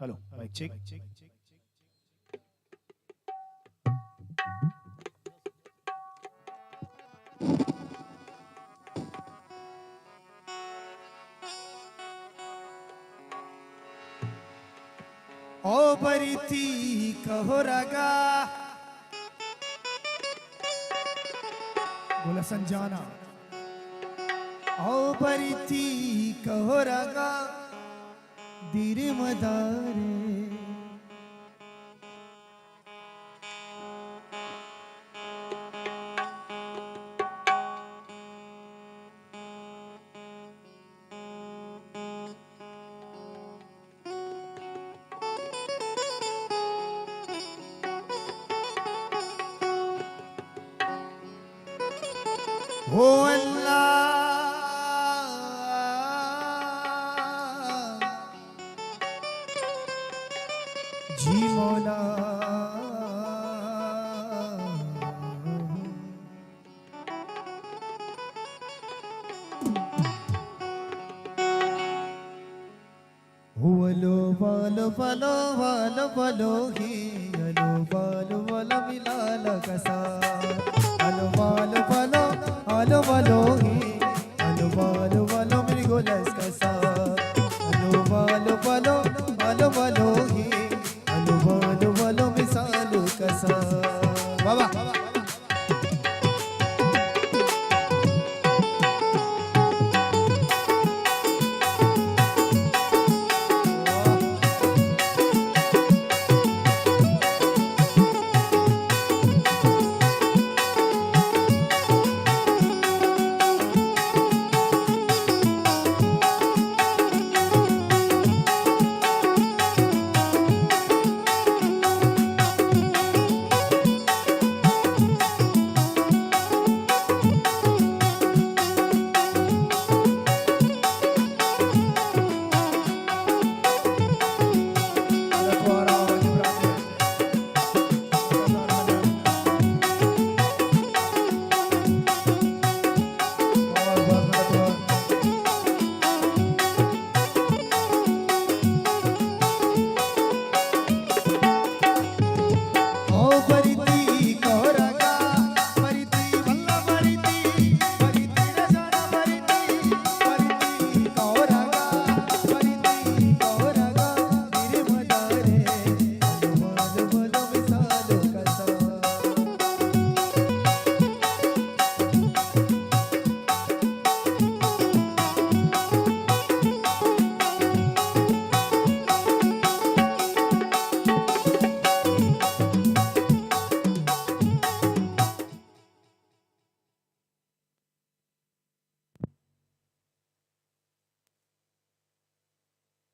Hello mic check. ओ बरीती कहो रगा बोला संजाना। ओ बरीती कहो रगा धीरे मदारे हो अल्लाह जी मौला हुवलो बालो बालो बालो बालो ही अलो बालो बालो मिला लगसा अलो बालो बालो आलो बालो